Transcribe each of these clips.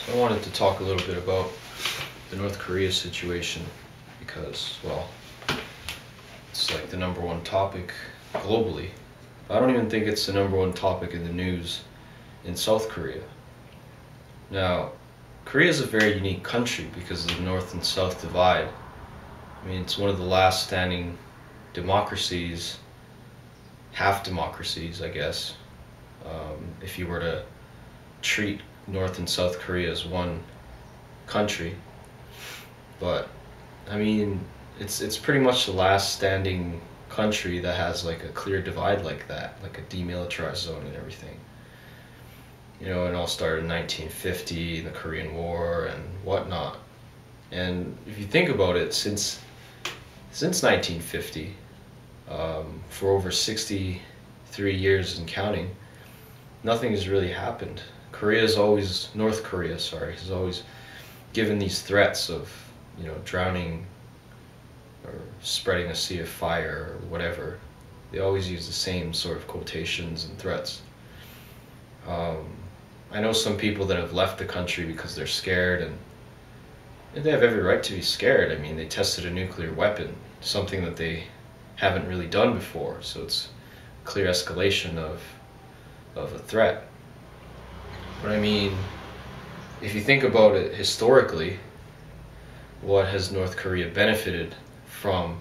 I wanted to talk a little bit about the North Korea situation because, well, it's like the number one topic globally. I don't even think it's the number one topic in the news in South Korea. Now, Korea is a very unique country because of the North and South divide. I mean, it's one of the last standing democracies, half democracies, I guess, if you were to treat North and South Korea as one country. But I mean, it's pretty much the last standing country that has like a clear divide like that, like a demilitarized zone and everything. You know, it all started in 1950, the Korean War and whatnot. And if you think about it, since 1950, for over 63 years and counting, nothing has really happened. North Korea, has always given these threats of, you know, drowning or spreading a sea of fire or whatever. They always use the same sort of quotations and threats. I know some people that have left the country because they're scared, and they have every right to be scared. I mean, they tested a nuclear weapon, something that they haven't really done before, so it's clear escalation of a threat. But I mean, if you think about it historically, what has North Korea benefited from,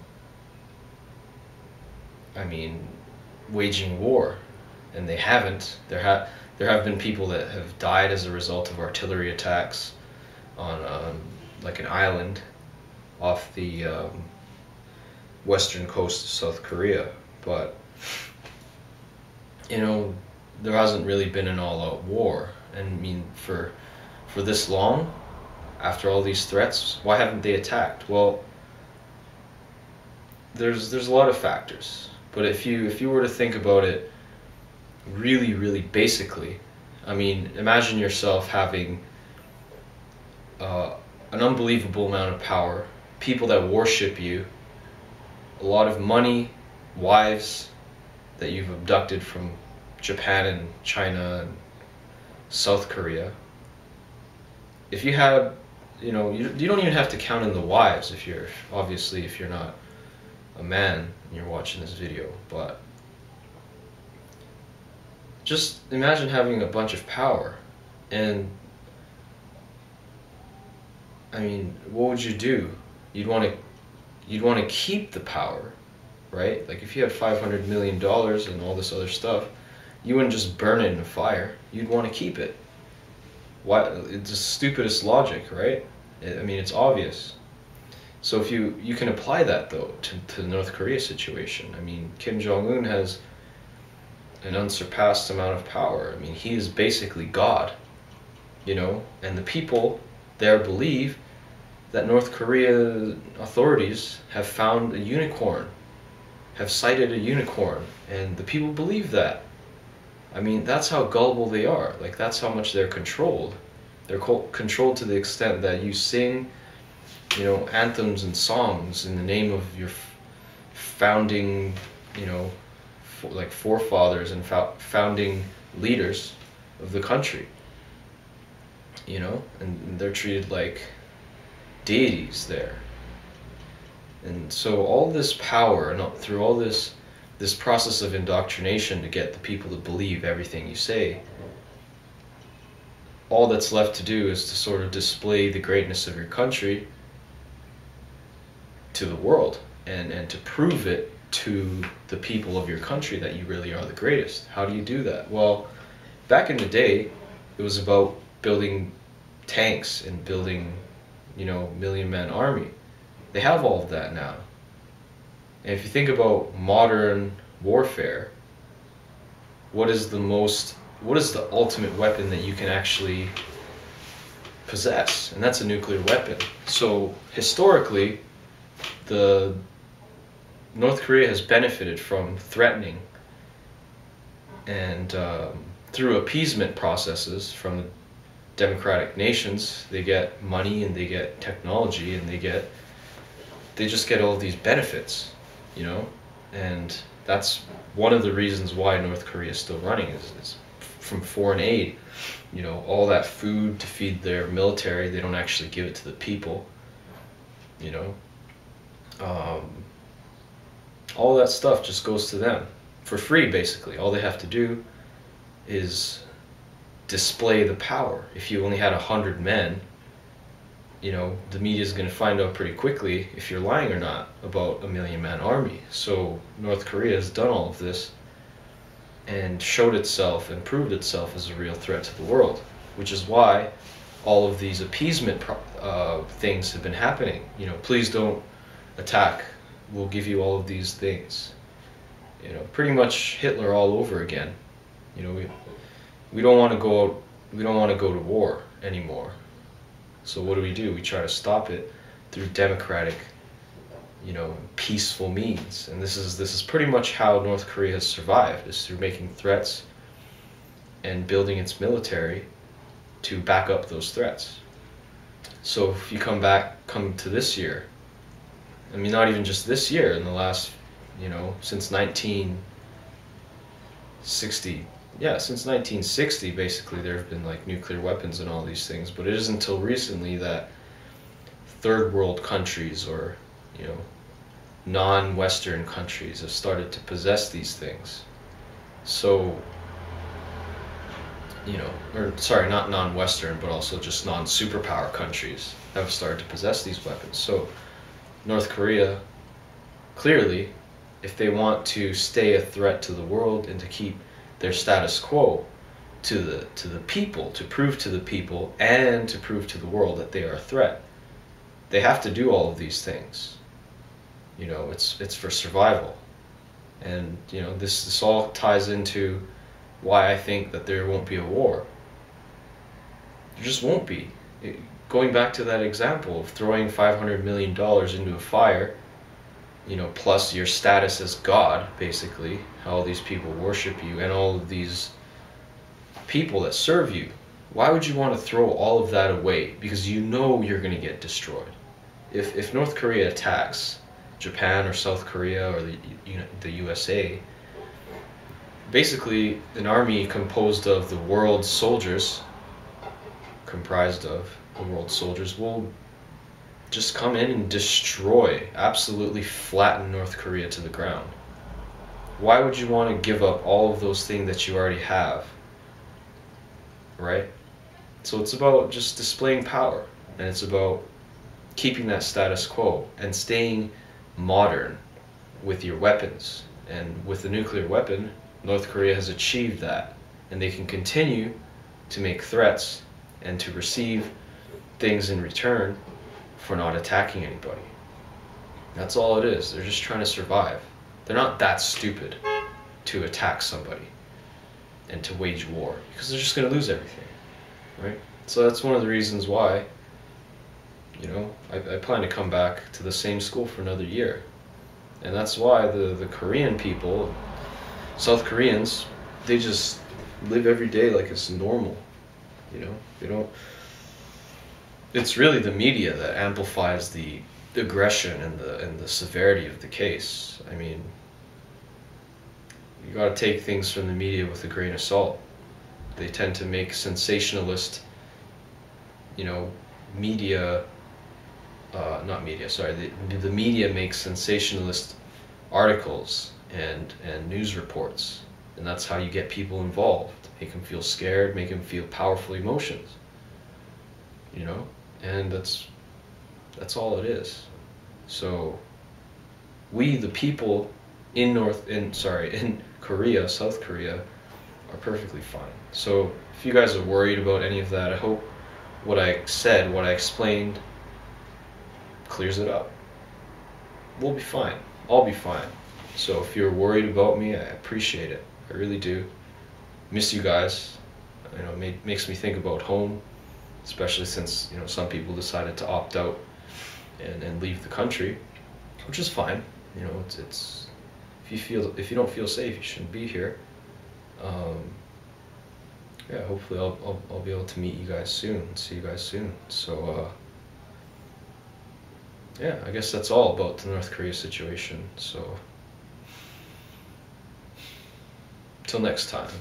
I mean, waging war? And they haven't. There have been people that have died as a result of artillery attacks on like an island off the western coast of South Korea. But, you know, there hasn't really been an all-out war. And I mean, for this long, after all these threats, why haven't they attacked? Well, there's a lot of factors. But if you were to think about it really, really basically, I mean, imagine yourself having an unbelievable amount of power, people that worship you, a lot of money, wives that you've abducted from Japan and China and South Korea. If you had, you know, you don't even have to count in the wives if you're not a man and you're watching this video, but just imagine having a bunch of power, and I mean, what would you do? You'd want to keep the power, right? Like if you had $500 million and all this other stuff, you wouldn't just burn it in a fire. You'd want to keep it. Why? It's the stupidest logic, right? I mean, it's obvious. So if you can apply that though to the North Korea situation. I mean, Kim Jong-un has an unsurpassed amount of power. I mean, he is basically God, you know, and the people there believe that North Korea authorities have found a unicorn, have sighted a unicorn, and the people believe that. I mean, that's how gullible they are. Like, that's how much they're controlled. They're controlled to the extent that you sing, you know, anthems and songs in the name of your founding, you know, like forefathers and founding leaders of the country, you know, and they're treated like deities there. And so all this power, and through all this process of indoctrination to get the people to believe everything you say, all that's left to do is to sort of display the greatness of your country to the world, and to prove it to the people of your country that you really are the greatest. How do you do that? Well, back in the day, it was about building tanks and building, you know, million-man army. They have all of that now. And if you think about modern warfare, what is the ultimate weapon that you can actually possess? And that's a nuclear weapon. So historically, the North Korea has benefited from threatening and through appeasement processes from the democratic nations. They get money and they get technology and they just get all of these benefits, you know, and that's one of the reasons why North Korea is still running is from foreign aid. You know, all that food to feed their military, they don't actually give it to the people. You know, all that stuff just goes to them for free, basically. All they have to do is display the power. If you only had 100 men, you know, the media is going to find out pretty quickly if you're lying or not about a 1,000,000-man army. So North Korea has done all of this and showed itself and proved itself as a real threat to the world, which is why all of these appeasement things have been happening. You know, please don't attack. We'll give you all of these things. You know, pretty much Hitler all over again. You know, we don't want to go. We don't want to go to war anymore. So what do? We try to stop it through democratic, you know, peaceful means. And this is pretty much how North Korea has survived, is through making threats and building its military to back up those threats. So if you come to this year, I mean, not even just this year, in the last, you know, since 1960, since 1960, basically, there have been like nuclear weapons and all these things, but it isn't until recently that third world countries, or, you know, non-Western countries, have started to possess these things. So, you know, or sorry, not non-Western, but also just non-superpower countries have started to possess these weapons. So North Korea, clearly, if they want to stay a threat to the world and to keep their status quo to the people, to prove to the people and to prove to the world that they are a threat, they have to do all of these things. You know, it's for survival. And, you know, this all ties into why I think that there won't be a war. There just won't be. Going back to that example of throwing $500 million into a fire, you know, plus your status as God, basically, how all these people worship you, and all of these people that serve you, why would you want to throw all of that away? Because you know you're going to get destroyed. If North Korea attacks Japan or South Korea or the USA, basically an army comprised of the world's soldiers will just come in and destroy, absolutely flatten North Korea to the ground. Why would you want to give up all of those things that you already have? Right? So it's about just displaying power, and it's about keeping that status quo and staying modern with your weapons. And with the nuclear weapon, North Korea has achieved that, and they can continue to make threats and to receive things in return for not attacking anybody. That's all it is. They're just trying to survive. They're not that stupid to attack somebody and to wage war, because they're just going to lose everything, right? So that's one of the reasons why, you know, I plan to come back to the same school for another year. And that's why the Korean people, South Koreans, they just live every day like it's normal. You know, they don't. It's really the media that amplifies the aggression and the severity of the case. I mean, you got to take things from the media with a grain of salt. They tend to make sensationalist, you know, media. Not media. Sorry, the media makes sensationalist articles and news reports, and that's how you get people involved. Make them feel scared, make them feel powerful emotions. You know, and that's all it is. So we, the people in Korea, South Korea, are perfectly fine. So if you guys are worried about any of that, I hope what I said, what I explained, clears it up. We'll be fine. I'll be fine. So if you're worried about me, I appreciate it. I really do. Miss you guys. You know, it makes me think about home, especially since, you know, some people decided to opt out and leave the country, which is fine. You know, it's if you don't feel safe, you shouldn't be here. Yeah, hopefully I'll be able to meet you guys soon. See you guys soon. So yeah, I guess that's all about the North Korea situation. So, till next time.